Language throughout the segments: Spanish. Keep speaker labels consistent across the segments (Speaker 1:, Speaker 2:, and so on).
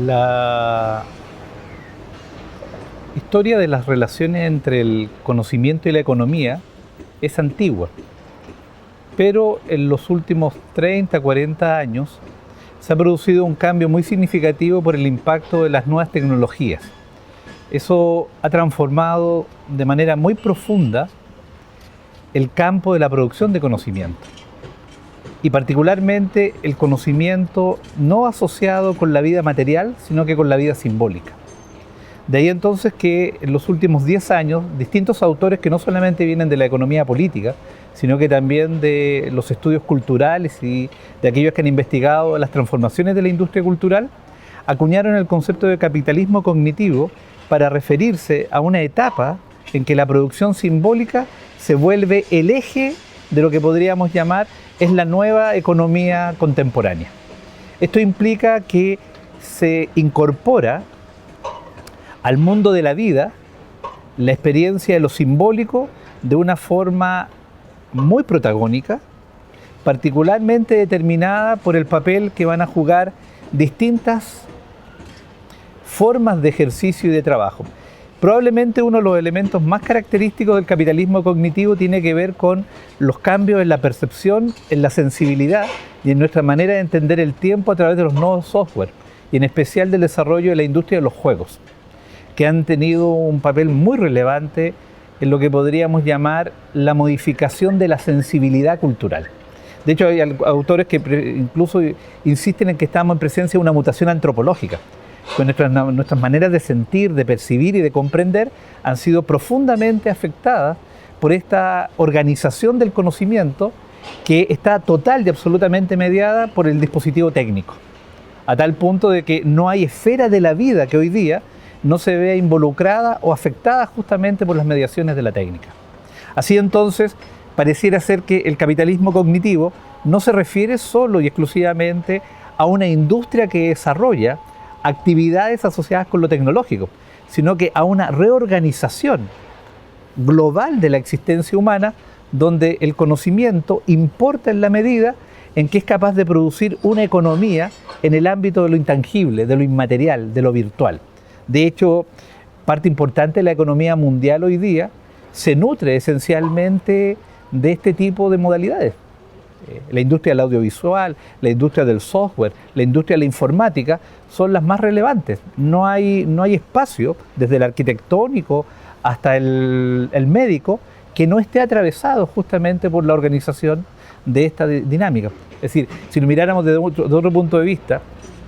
Speaker 1: La historia de las relaciones entre el conocimiento y la economía es antigua, pero en los últimos 30, 40 años se ha producido un cambio muy significativo por el impacto de las nuevas tecnologías. Eso ha transformado de manera muy profunda el campo de la producción de conocimiento, y particularmente el conocimiento no asociado con la vida material, sino que con la vida simbólica. De ahí entonces que en los últimos 10 años, distintos autores que no solamente vienen de la economía política, sino que también de los estudios culturales y de aquellos que han investigado las transformaciones de la industria cultural, acuñaron el concepto de capitalismo cognitivo para referirse a una etapa en que la producción simbólica se vuelve el eje de lo que podríamos llamar es la nueva economía contemporánea. Esto implica que se incorpora al mundo de la vida la experiencia de lo simbólico de una forma muy protagónica, particularmente determinada por el papel que van a jugar distintas formas de ejercicio y de trabajo. Probablemente uno de los elementos más característicos del capitalismo cognitivo tiene que ver con los cambios en la percepción, en la sensibilidad y en nuestra manera de entender el tiempo a través de los nuevos software, y en especial del desarrollo de la industria de los juegos, que han tenido un papel muy relevante en lo que podríamos llamar la modificación de la sensibilidad cultural. De hecho, hay autores que incluso insisten en que estamos en presencia de una mutación antropológica, pues nuestras maneras de sentir, de percibir y de comprender han sido profundamente afectadas por esta organización del conocimiento que está total y absolutamente mediada por el dispositivo técnico, a tal punto de que no hay esfera de la vida que hoy día no se vea involucrada o afectada justamente por las mediaciones de la técnica. Así entonces, pareciera ser que el capitalismo cognitivo no se refiere solo y exclusivamente a una industria que desarrolla actividades asociadas con lo tecnológico, sino que a una reorganización global de la existencia humana, donde el conocimiento importa en la medida en que es capaz de producir una economía en el ámbito de lo intangible, de lo inmaterial, de lo virtual. De hecho, parte importante de la economía mundial hoy día se nutre esencialmente de este tipo de modalidades. La industria del audiovisual, la industria del software, la industria de la informática son las más relevantes. No hay espacio, desde el arquitectónico hasta el médico, que no esté atravesado justamente por la organización de esta dinámica. Es decir, si lo miráramos desde otro punto de vista,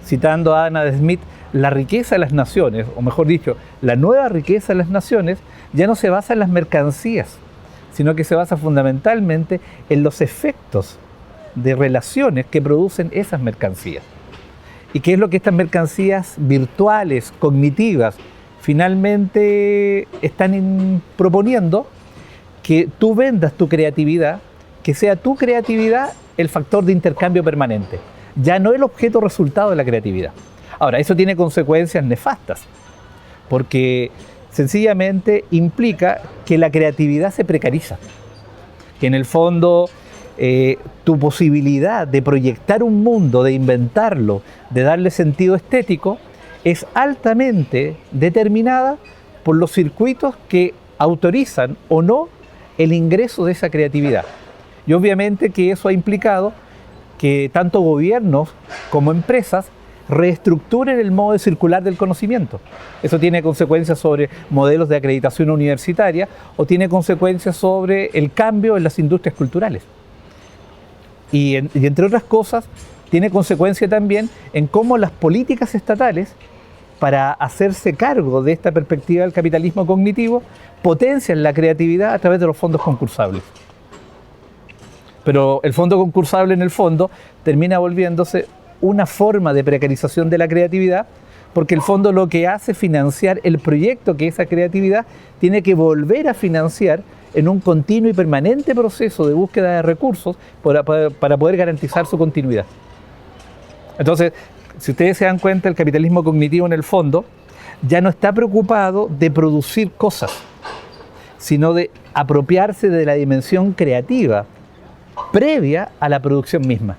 Speaker 1: citando a Adam Smith, la riqueza de las naciones, o mejor dicho, la nueva riqueza de las naciones, ya no se basa en las mercancías, sino que se basa fundamentalmente en los efectos de relaciones que producen esas mercancías. ¿Y qué es lo que estas mercancías virtuales, cognitivas, finalmente están proponiendo? Que tú vendas tu creatividad, que sea tu creatividad el factor de intercambio permanente, ya no el objeto resultado de la creatividad. Ahora, eso tiene consecuencias nefastas, porque sencillamente implica que la creatividad se precariza, que en el fondo tu posibilidad de proyectar un mundo, de inventarlo, de darle sentido estético, es altamente determinada por los circuitos que autorizan o no el ingreso de esa creatividad. Y obviamente que eso ha implicado que tanto gobiernos como empresas reestructuren el modo de circular del conocimiento. Eso tiene consecuencias sobre modelos de acreditación universitaria o tiene consecuencias sobre el cambio en las industrias culturales. Y entre otras cosas, tiene consecuencia también en cómo las políticas estatales, para hacerse cargo de esta perspectiva del capitalismo cognitivo, potencian la creatividad a través de los fondos concursables. Pero el fondo concursable, en el fondo, termina volviéndose una forma de precarización de la creatividad, porque el fondo lo que hace es financiar el proyecto que esa creatividad tiene que volver a financiar en un continuo y permanente proceso de búsqueda de recursos para poder garantizar su continuidad. Entonces, si ustedes se dan cuenta, el capitalismo cognitivo en el fondo ya no está preocupado de producir cosas, sino de apropiarse de la dimensión creativa previa a la producción misma.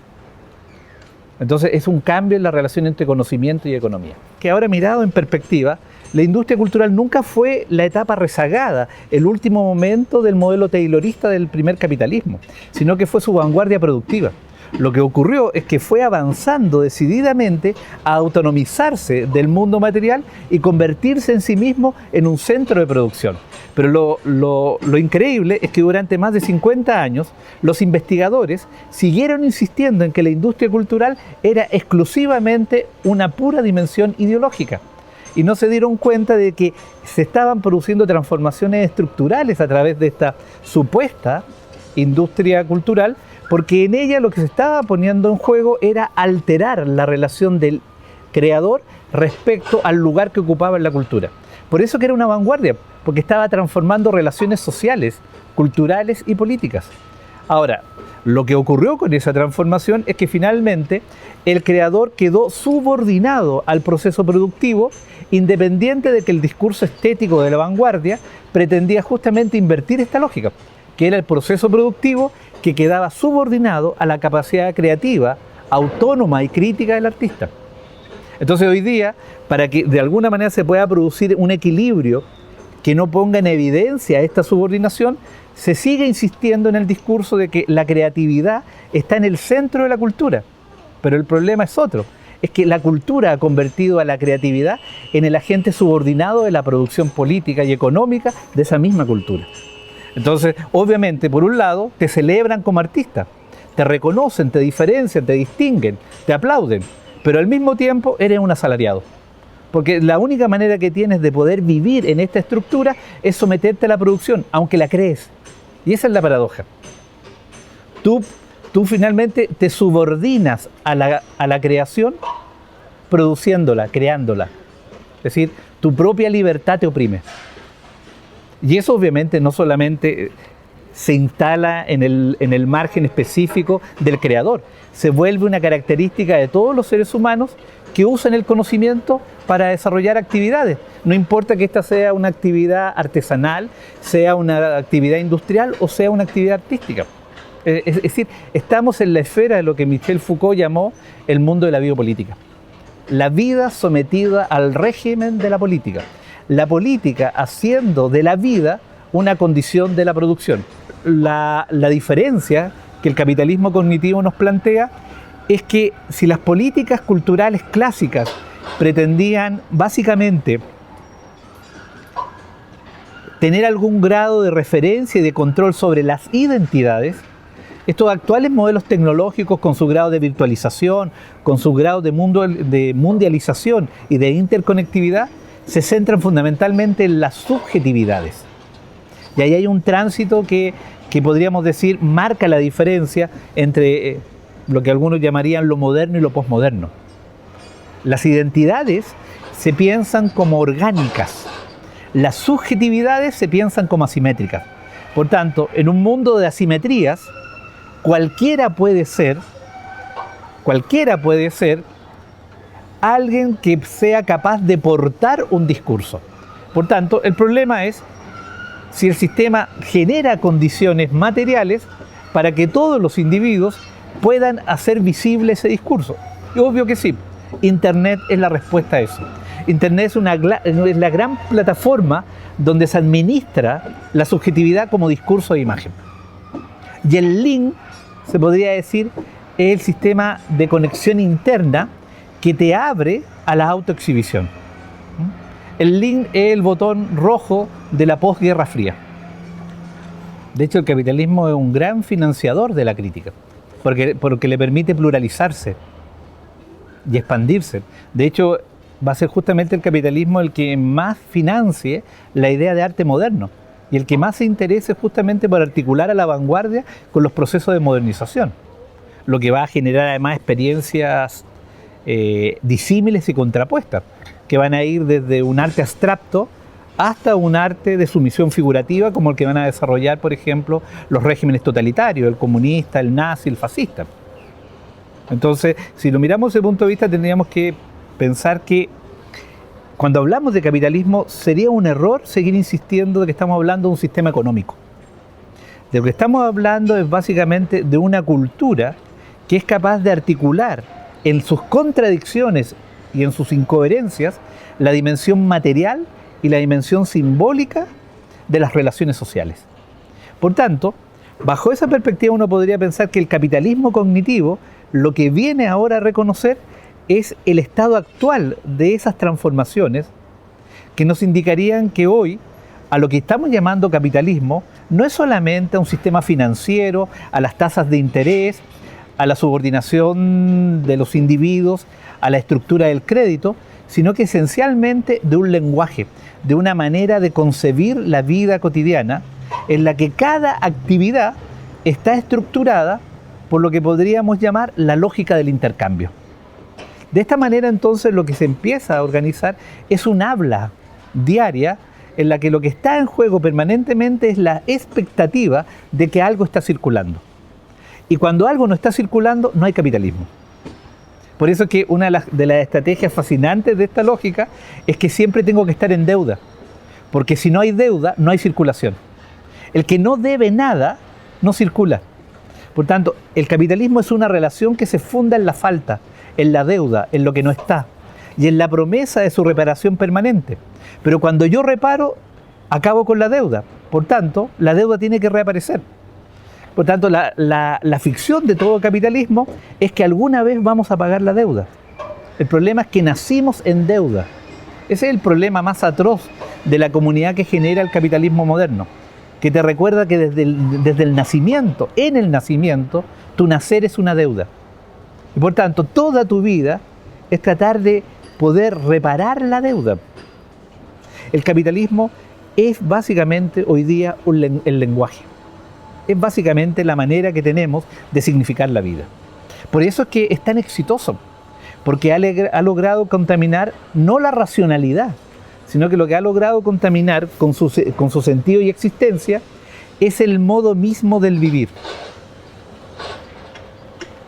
Speaker 1: Entonces es un cambio en la relación entre conocimiento y economía. Que ahora mirado en perspectiva, la industria cultural nunca fue la etapa rezagada, el último momento del modelo taylorista del primer capitalismo, sino que fue su vanguardia productiva. Lo que ocurrió es que fue avanzando decididamente a autonomizarse del mundo material y convertirse en sí mismo en un centro de producción. Pero lo increíble es que durante más de 50 años los investigadores siguieron insistiendo en que la industria cultural era exclusivamente una pura dimensión ideológica. Y no se dieron cuenta de que se estaban produciendo transformaciones estructurales a través de esta supuesta industria cultural, porque en ella lo que se estaba poniendo en juego era alterar la relación del creador respecto al lugar que ocupaba en la cultura. Por eso que era una vanguardia, porque estaba transformando relaciones sociales, culturales y políticas. Ahora, lo que ocurrió con esa transformación es que finalmente el creador quedó subordinado al proceso productivo, independiente de que el discurso estético de la vanguardia pretendía justamente invertir esta lógica, que era el proceso productivo que quedaba subordinado a la capacidad creativa, autónoma y crítica del artista. Entonces hoy día, para que de alguna manera se pueda producir un equilibrio que no ponga en evidencia esta subordinación, se sigue insistiendo en el discurso de que la creatividad está en el centro de la cultura. Pero el problema es otro, es que la cultura ha convertido a la creatividad en el agente subordinado de la producción política y económica de esa misma cultura. Entonces, obviamente, por un lado, te celebran como artista, te reconocen, te diferencian, te distinguen, te aplauden, pero al mismo tiempo eres un asalariado. Porque la única manera que tienes de poder vivir en esta estructura es someterte a la producción, aunque la crees. Y esa es la paradoja. Tú finalmente te subordinas a la creación produciéndola, creándola. Es decir, tu propia libertad te oprime. Y eso obviamente no solamente se instala en el margen específico del creador, se vuelve una característica de todos los seres humanos que usan el conocimiento para desarrollar actividades. No importa que esta sea una actividad artesanal, sea una actividad industrial o sea una actividad artística. Es decir, estamos en la esfera de lo que Michel Foucault llamó el mundo de la biopolítica. La vida sometida al régimen de la política. La política haciendo de la vida una condición de la producción. La diferencia que el capitalismo cognitivo nos plantea es que si las políticas culturales clásicas pretendían básicamente tener algún grado de referencia y de control sobre las identidades, estos actuales modelos tecnológicos con su grado de virtualización, con su grado de mundialización y de interconectividad, se centran fundamentalmente en las subjetividades. Y ahí hay un tránsito que podríamos decir marca la diferencia entre lo que algunos llamarían lo moderno y lo posmoderno. Las identidades se piensan como orgánicas, las subjetividades se piensan como asimétricas. Por tanto, en un mundo de asimetrías, cualquiera puede ser alguien que sea capaz de portar un discurso. Por tanto, el problema es si el sistema genera condiciones materiales para que todos los individuos puedan hacer visible ese discurso. Y obvio que sí, Internet es la respuesta a eso. Internet es la gran plataforma donde se administra la subjetividad como discurso de imagen. Y el link, se podría decir, es el sistema de conexión interna que te abre a la autoexhibición. El link es el botón rojo de la posguerra fría. De hecho, el capitalismo es un gran financiador de la crítica, porque le permite pluralizarse y expandirse. De hecho, va a ser justamente el capitalismo el que más financie la idea de arte moderno y el que más se interese justamente por articular a la vanguardia con los procesos de modernización, lo que va a generar además experiencias disímiles y contrapuestas, que van a ir desde un arte abstracto hasta un arte de sumisión figurativa, como el que van a desarrollar, por ejemplo, los regímenes totalitarios, el comunista, el nazi, el fascista. Entonces, si lo miramos desde ese punto de vista, tendríamos que pensar que cuando hablamos de capitalismo sería un error seguir insistiendo de que estamos hablando de un sistema económico. De lo que estamos hablando es básicamente de una cultura que es capaz de articular en sus contradicciones y en sus incoherencias la dimensión material y la dimensión simbólica de las relaciones sociales. Por tanto, bajo esa perspectiva uno podría pensar que el capitalismo cognitivo lo que viene ahora a reconocer es el estado actual de esas transformaciones que nos indicarían que hoy a lo que estamos llamando capitalismo no es solamente a un sistema financiero, a las tasas de interés, a la subordinación de los individuos, a la estructura del crédito, sino que esencialmente de un lenguaje, de una manera de concebir la vida cotidiana en la que cada actividad está estructurada por lo que podríamos llamar la lógica del intercambio. De esta manera entonces lo que se empieza a organizar es un habla diaria en la que lo que está en juego permanentemente es la expectativa de que algo está circulando. Y cuando algo no está circulando, no hay capitalismo. Por eso es que una de las estrategias fascinantes de esta lógica es que siempre tengo que estar en deuda, porque si no hay deuda, no hay circulación. El que no debe nada, no circula. Por tanto, el capitalismo es una relación que se funda en la falta, en la deuda, en lo que no está, y en la promesa de su reparación permanente. Pero cuando yo reparo, acabo con la deuda. Por tanto, la deuda tiene que reaparecer. Por tanto, la ficción de todo capitalismo es que alguna vez vamos a pagar la deuda. El problema es que nacimos en deuda. Ese es el problema más atroz de la comunidad que genera el capitalismo moderno, que te recuerda que desde el nacimiento, en el nacimiento, tu nacer es una deuda. Y por tanto, toda tu vida es tratar de poder reparar la deuda. El capitalismo es básicamente hoy día el lenguaje. Es básicamente la manera que tenemos de significar la vida. Por eso es que es tan exitoso, porque ha logrado contaminar no la racionalidad, sino que lo que ha logrado contaminar con su sentido y existencia es el modo mismo del vivir.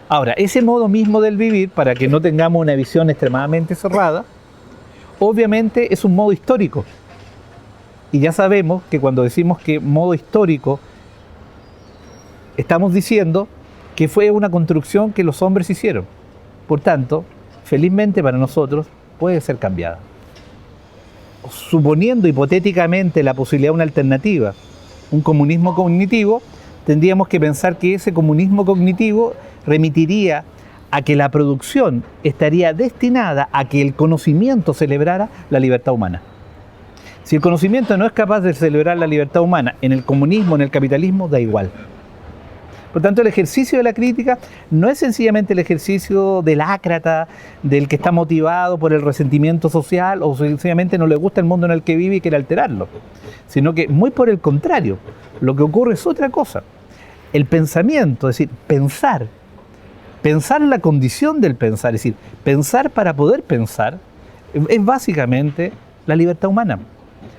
Speaker 1: Ahora, ese modo mismo del vivir, para que no tengamos una visión extremadamente cerrada, obviamente es un modo histórico. Y ya sabemos que cuando decimos que modo histórico, estamos diciendo que fue una construcción que los hombres hicieron. Por tanto, felizmente para nosotros, puede ser cambiada. Suponiendo hipotéticamente la posibilidad de una alternativa, un comunismo cognitivo, tendríamos que pensar que ese comunismo cognitivo remitiría a que la producción estaría destinada a que el conocimiento celebrara la libertad humana. Si el conocimiento no es capaz de celebrar la libertad humana en el comunismo, en el capitalismo, da igual. Por tanto, el ejercicio de la crítica no es sencillamente el ejercicio del ácrata, del que está motivado por el resentimiento social o sencillamente no le gusta el mundo en el que vive y quiere alterarlo, sino que muy por el contrario, lo que ocurre es otra cosa. El pensamiento, es decir, pensar la condición del pensar, es decir, pensar para poder pensar, es básicamente la libertad humana.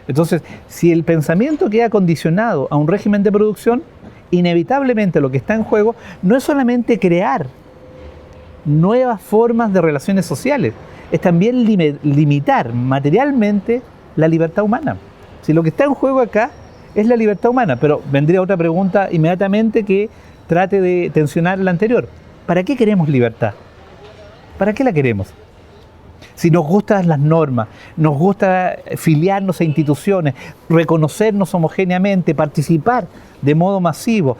Speaker 1: Entonces, si el pensamiento queda condicionado a un régimen de producción, inevitablemente lo que está en juego no es solamente crear nuevas formas de relaciones sociales, es también limitar materialmente la libertad humana. Si lo que está en juego acá es la libertad humana, pero vendría otra pregunta inmediatamente que trate de tensionar la anterior. ¿Para qué queremos libertad? ¿Para qué la queremos? Si nos gustan las normas, nos gusta filiarnos a instituciones, reconocernos homogéneamente, participar de modo masivo,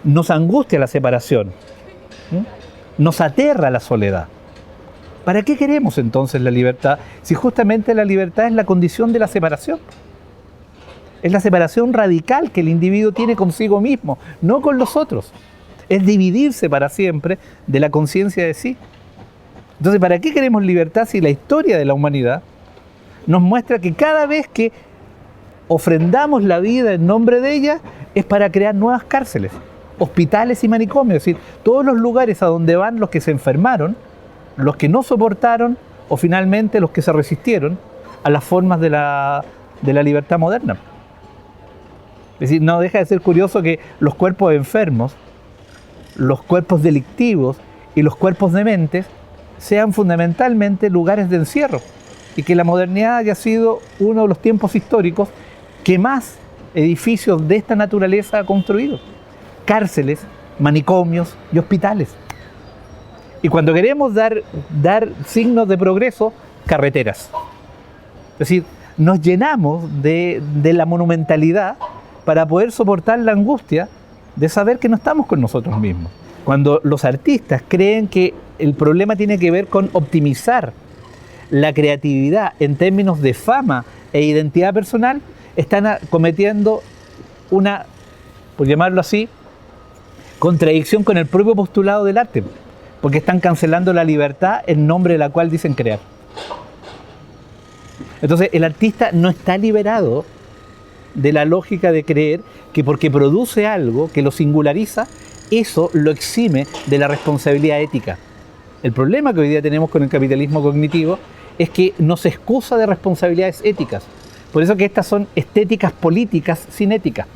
Speaker 1: nos angustia la separación, nos aterra la soledad. ¿Para qué queremos entonces la libertad? Si justamente la libertad es la condición de la separación. Es la separación radical que el individuo tiene consigo mismo, no con los otros. Es dividirse para siempre de la conciencia de sí. Entonces, ¿para qué queremos libertad si la historia de la humanidad nos muestra que cada vez que ofrendamos la vida en nombre de ella es para crear nuevas cárceles, hospitales y manicomios? Es decir, todos los lugares a donde van los que se enfermaron, los que no soportaron o finalmente los que se resistieron a las formas de la libertad moderna. Es decir, no deja de ser curioso que los cuerpos enfermos, los cuerpos delictivos y los cuerpos dementes sean fundamentalmente lugares de encierro y que la modernidad haya sido uno de los tiempos históricos que más edificios de esta naturaleza ha construido. Cárceles, manicomios y hospitales. Y cuando queremos dar signos de progreso, carreteras. Es decir, nos llenamos de la monumentalidad para poder soportar la angustia de saber que no estamos con nosotros mismos. Cuando los artistas creen que el problema tiene que ver con optimizar la creatividad en términos de fama e identidad personal, están cometiendo una, por llamarlo así, contradicción con el propio postulado del arte, porque están cancelando la libertad en nombre de la cual dicen crear. Entonces el artista no está liberado de la lógica de creer que porque produce algo que lo singulariza, eso lo exime de la responsabilidad ética. El problema que hoy día tenemos con el capitalismo cognitivo es que nos excusa de responsabilidades éticas. Por eso que estas son estéticas políticas sin ética.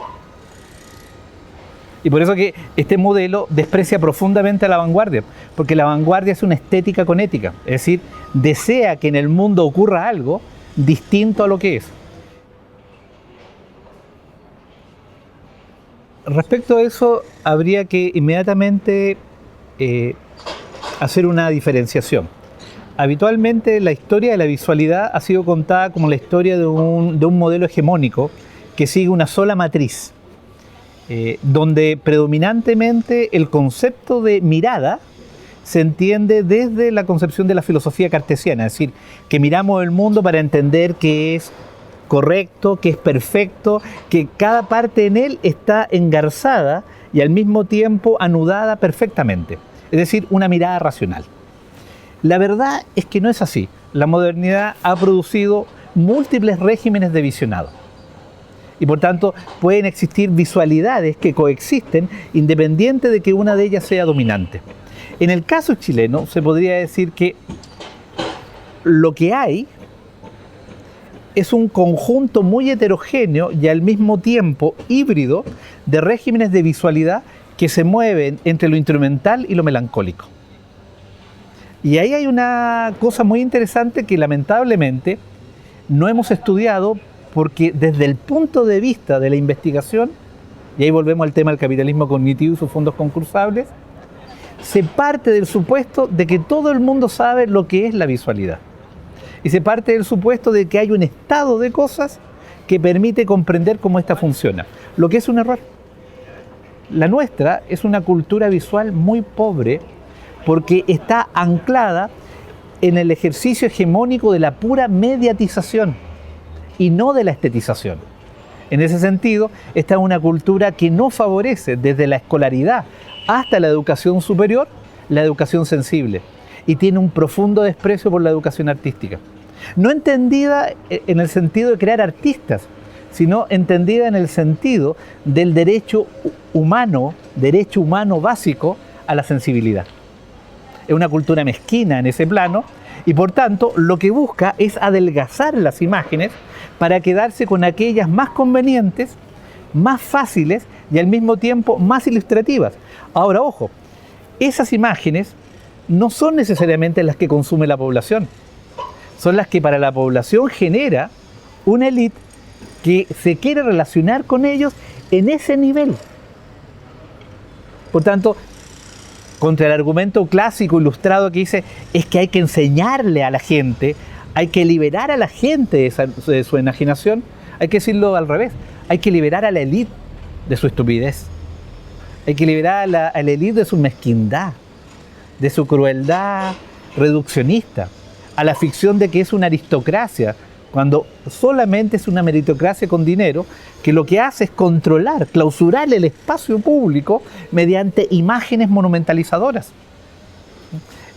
Speaker 1: Y por eso que este modelo desprecia profundamente a la vanguardia, porque la vanguardia es una estética con ética, es decir, desea que en el mundo ocurra algo distinto a lo que es. Respecto a eso, habría que inmediatamente hacer una diferenciación. Habitualmente la historia de la visualidad ha sido contada como la historia de un modelo hegemónico que sigue una sola matriz, donde predominantemente el concepto de mirada se entiende desde la concepción de la filosofía cartesiana, es decir, que miramos el mundo para entender que es correcto, que es perfecto, que cada parte en él está engarzada y al mismo tiempo anudada perfectamente, es decir, una mirada racional. La verdad es que no es así. La modernidad ha producido múltiples regímenes de visionado. Y por tanto pueden existir visualidades que coexisten independiente de que una de ellas sea dominante. En el caso chileno se podría decir que lo que hay es un conjunto muy heterogéneo y al mismo tiempo híbrido de regímenes de visualidad que se mueven entre lo instrumental y lo melancólico. Y ahí hay una cosa muy interesante que lamentablemente no hemos estudiado porque desde el punto de vista de la investigación, y ahí volvemos al tema del capitalismo cognitivo y sus fondos concursables, se parte del supuesto de que todo el mundo sabe lo que es la visualidad. Y se parte del supuesto de que hay un estado de cosas que permite comprender cómo ésta funciona, lo que es un error. La nuestra es una cultura visual muy pobre porque está anclada en el ejercicio hegemónico de la pura mediatización y no de la estetización. En ese sentido, esta es una cultura que no favorece desde la escolaridad hasta la educación superior la educación sensible y tiene un profundo desprecio por la educación artística. No entendida en el sentido de crear artistas, sino entendida en el sentido del derecho humano básico a la sensibilidad. Es una cultura mezquina en ese plano y por tanto lo que busca es adelgazar las imágenes para quedarse con aquellas más convenientes, más fáciles y al mismo tiempo más ilustrativas. Ahora, ojo, esas imágenes no son necesariamente las que consume la población, son las que para la población genera una élite que se quiere relacionar con ellos en ese nivel. Por tanto, contra el argumento clásico ilustrado que dice es que hay que enseñarle a la gente, hay que liberar a la gente de su enajenación, hay que decirlo al revés, hay que liberar a la élite de su estupidez, hay que liberar a la élite de su mezquindad, de su crueldad reduccionista, a la ficción de que es una aristocracia, cuando solamente es una meritocracia con dinero que lo que hace es controlar, clausurar el espacio público mediante imágenes monumentalizadoras.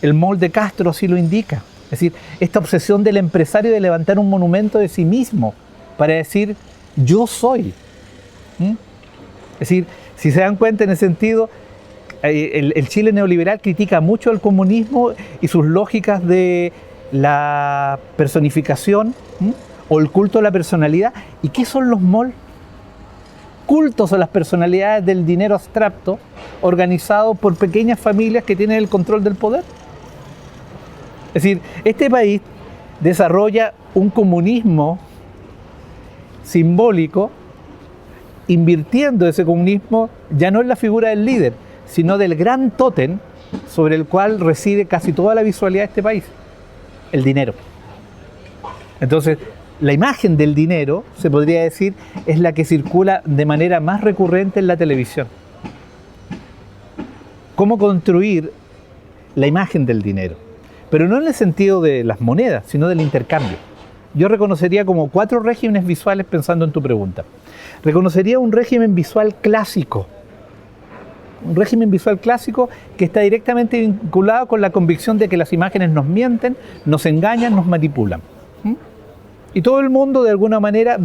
Speaker 1: El Mall de Castro así lo indica. Es decir, esta obsesión del empresario de levantar un monumento de sí mismo para decir, yo soy. Es decir, si se dan cuenta en ese sentido, el Chile neoliberal critica mucho al comunismo y sus lógicas de la personificación o el culto a la personalidad. ¿Y qué son los malls? Cultos a las personalidades del dinero abstracto organizado por pequeñas familias que tienen el control del poder. Es decir, este país desarrolla un comunismo simbólico invirtiendo ese comunismo ya no en la figura del líder, sino del gran tótem sobre el cual reside casi toda la visualidad de este país: el dinero. Entonces, la imagen del dinero, se podría decir, es la que circula de manera más recurrente en la televisión. ¿Cómo construir la imagen del dinero? Pero no en el sentido de las monedas, sino del intercambio. Yo reconocería como 4 regímenes visuales pensando en tu pregunta. Reconocería un régimen visual clásico. Un régimen visual clásico que está directamente vinculado con la convicción de que las imágenes nos mienten, nos engañan, nos manipulan. Y todo el mundo de alguna manera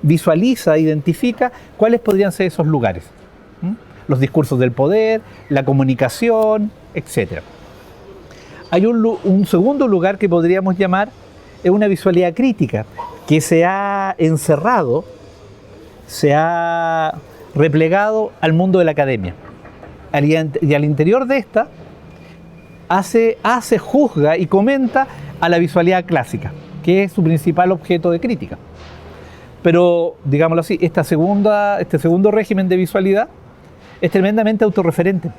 Speaker 1: visualiza, identifica cuáles podrían ser esos lugares. Los discursos del poder, la comunicación, etc. Hay un segundo lugar que podríamos llamar una visualidad crítica, que se ha encerrado, se ha replegado al mundo de la academia. Y al interior de esta juzga y comenta a la visualidad clásica, que es su principal objeto de crítica. Pero, digámoslo así, este segundo régimen de visualidad es tremendamente autorreferente,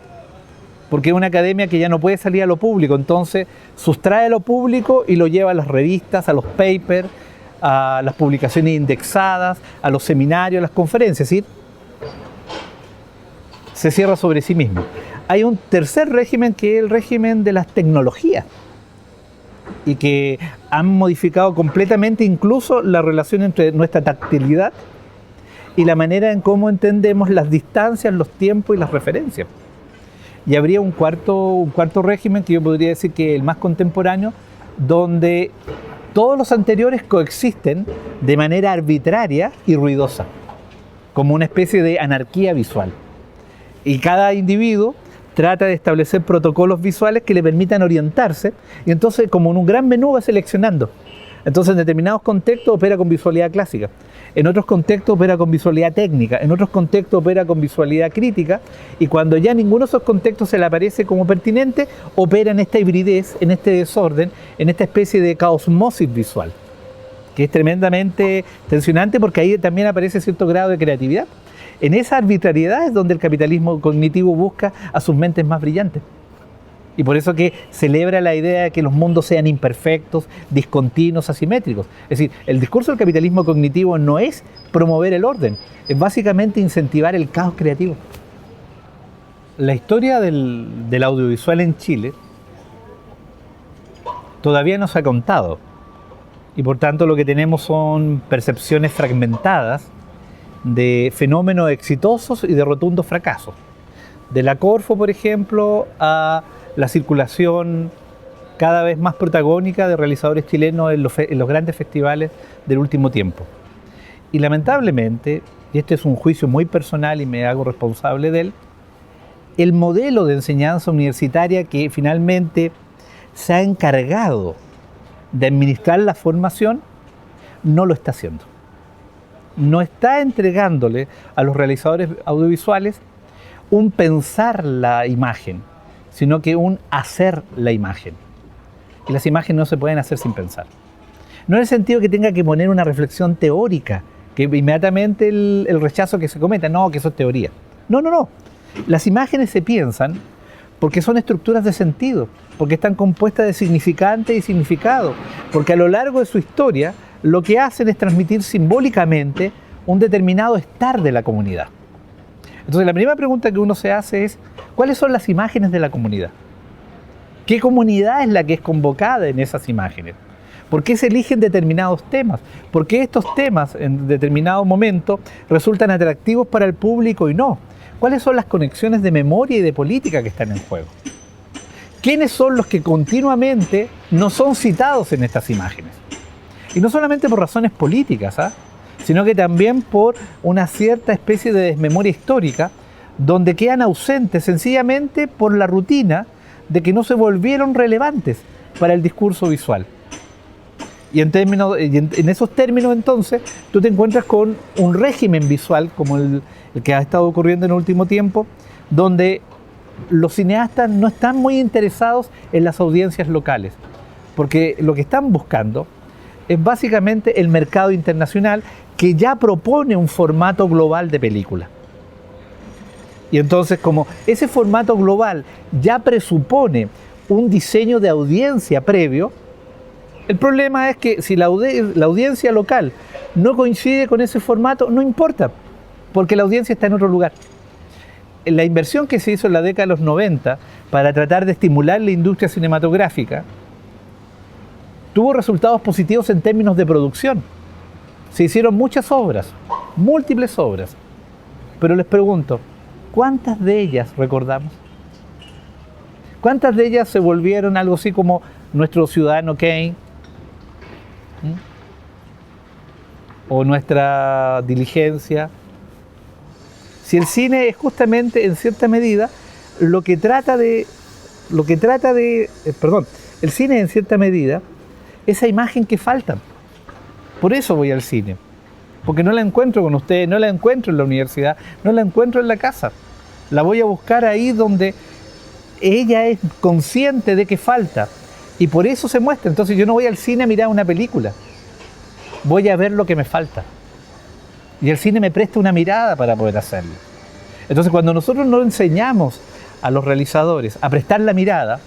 Speaker 1: porque es una academia que ya no puede salir a lo público, entonces sustrae lo público y lo lleva a las revistas, a los papers, a las publicaciones indexadas, a los seminarios, a las conferencias, es decir, se cierra sobre sí mismo. Hay un tercer régimen que es el régimen de las tecnologías, y que han modificado completamente incluso la relación entre nuestra tactilidad y la manera en cómo entendemos las distancias, los tiempos y las referencias. Y habría un cuarto régimen que yo podría decir que es el más contemporáneo, donde todos los anteriores coexisten de manera arbitraria y ruidosa, como una especie de anarquía visual. Y cada individuo trata de establecer protocolos visuales que le permitan orientarse, y entonces, como en un gran menú, va seleccionando. Entonces, en determinados contextos opera con visualidad clásica, en otros contextos opera con visualidad técnica, en otros contextos opera con visualidad crítica, y cuando ya ninguno de esos contextos se le aparece como pertinente, opera en esta hibridez, en este desorden, en esta especie de caosmosis visual, que es tremendamente tensionante, porque ahí también aparece cierto grado de creatividad. En esa arbitrariedad es donde el capitalismo cognitivo busca a sus mentes más brillantes. Y por eso que celebra la idea de que los mundos sean imperfectos, discontinuos, asimétricos. Es decir, el discurso del capitalismo cognitivo no es promover el orden, es básicamente incentivar el caos creativo. La historia del audiovisual en Chile todavía no se ha contado. Y por tanto lo que tenemos son percepciones fragmentadas de fenómenos exitosos y de rotundos fracasos. De la Corfo, por ejemplo, a la circulación cada vez más protagónica de realizadores chilenos en los grandes festivales del último tiempo. Y lamentablemente, y este es un juicio muy personal y me hago responsable de él, el modelo de enseñanza universitaria que finalmente se ha encargado de administrar la formación no lo está haciendo. No está entregándole a los realizadores audiovisuales un pensar la imagen, sino que un hacer la imagen. Y las imágenes no se pueden hacer sin pensar. No en el sentido que tenga que poner una reflexión teórica, que inmediatamente el rechazo que se cometa, no, que eso es teoría. No. Las imágenes se piensan porque son estructuras de sentido, porque están compuestas de significante y significado, porque a lo largo de su historia lo que hacen es transmitir simbólicamente un determinado estar de la comunidad. Entonces la primera pregunta que uno se hace es, ¿cuáles son las imágenes de la comunidad? ¿Qué comunidad es la que es convocada en esas imágenes? ¿Por qué se eligen determinados temas? ¿Por qué estos temas en determinado momento resultan atractivos para el público y no? ¿Cuáles son las conexiones de memoria y de política que están en juego? ¿Quiénes son los que continuamente no son citados en estas imágenes? Y no solamente por razones políticas, sino que también por una cierta especie de desmemoria histórica, donde quedan ausentes sencillamente por la rutina de que no se volvieron relevantes para el discurso visual. Y en esos términos entonces tú te encuentras con un régimen visual como el que ha estado ocurriendo en el último tiempo, donde los cineastas no están muy interesados en las audiencias locales, porque lo que están buscando es básicamente el mercado internacional, que ya propone un formato global de película. Y entonces, como ese formato global ya presupone un diseño de audiencia previo, el problema es que si la audiencia local no coincide con ese formato, no importa, porque la audiencia está en otro lugar. La inversión que se hizo en la década de los 90 para tratar de estimular la industria cinematográfica tuvo resultados positivos en términos de producción. Se hicieron muchas obras, múltiples obras, pero les pregunto, ¿cuántas de ellas recordamos? ¿Cuántas de ellas se volvieron algo así como Nuestro Ciudadano Kane? O Nuestra Diligencia. Si el cine es justamente, en cierta medida, el cine en cierta medida, esa imagen que falta. Por eso voy al cine, porque no la encuentro con ustedes, no la encuentro en la universidad, no la encuentro en la casa. La voy a buscar ahí donde ella es consciente de que falta, y por eso se muestra. Entonces yo no voy al cine a mirar una película, voy a ver lo que me falta. Y el cine me presta una mirada para poder hacerlo. Entonces cuando nosotros no enseñamos a los realizadores a prestar la mirada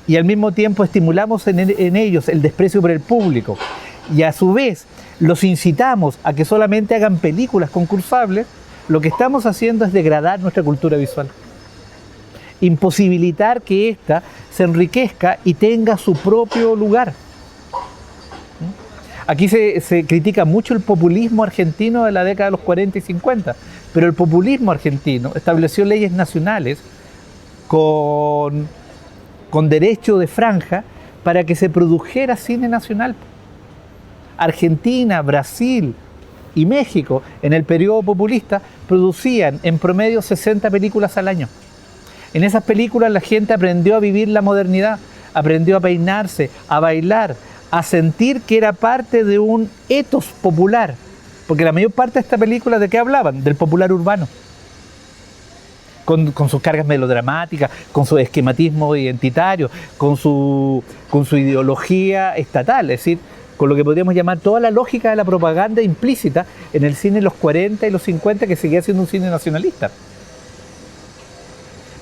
Speaker 1: y al mismo tiempo estimulamos en ellos el desprecio por el público y a su vez los incitamos a que solamente hagan películas concursables, lo que estamos haciendo es degradar nuestra cultura visual. Imposibilitar que ésta se enriquezca y tenga su propio lugar. Aquí se critica mucho el populismo argentino de la década de los 40 y 50, pero el populismo argentino estableció leyes nacionales con derecho de franja para que se produjera cine nacional. Argentina, Brasil y México, en el periodo populista, producían en promedio 60 películas al año. En esas películas la gente aprendió a vivir la modernidad, aprendió a peinarse, a bailar, a sentir que era parte de un etos popular, porque la mayor parte de estas películas, ¿de qué hablaban? Del popular urbano, con sus cargas melodramáticas, con su esquematismo identitario, con su ideología estatal, es decir, con lo que podríamos llamar toda la lógica de la propaganda implícita en el cine de los 40 y los 50, que seguía siendo un cine nacionalista.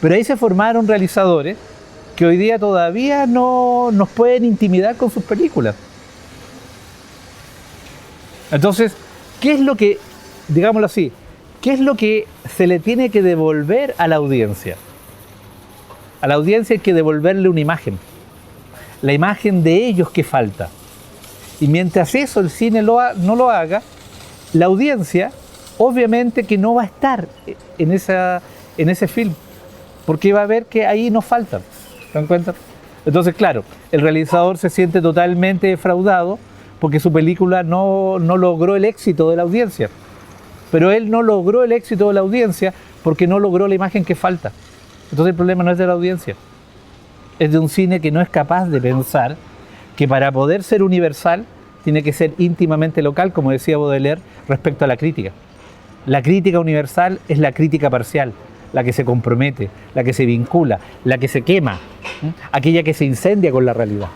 Speaker 1: Pero ahí se formaron realizadores que hoy día todavía no nos pueden intimidar con sus películas. Entonces, ¿qué es lo que, digámoslo así, qué es lo que se le tiene que devolver a la audiencia? A la audiencia hay que devolverle una imagen, la imagen de ellos que falta. Y mientras eso el cine no lo haga, la audiencia obviamente que no va a estar en ese film, porque va a ver que ahí nos falta. ¿Se dan cuenta? Entonces, claro, el realizador se siente totalmente defraudado porque su película no logró el éxito de la audiencia. Pero él no logró el éxito de la audiencia porque no logró la imagen que falta. Entonces el problema no es de la audiencia, es de un cine que no es capaz de pensar que para poder ser universal tiene que ser íntimamente local, como decía Baudelaire respecto a la crítica. La crítica universal es la crítica parcial, la que se compromete, la que se vincula, la que se quema, aquella que se incendia con la realidad.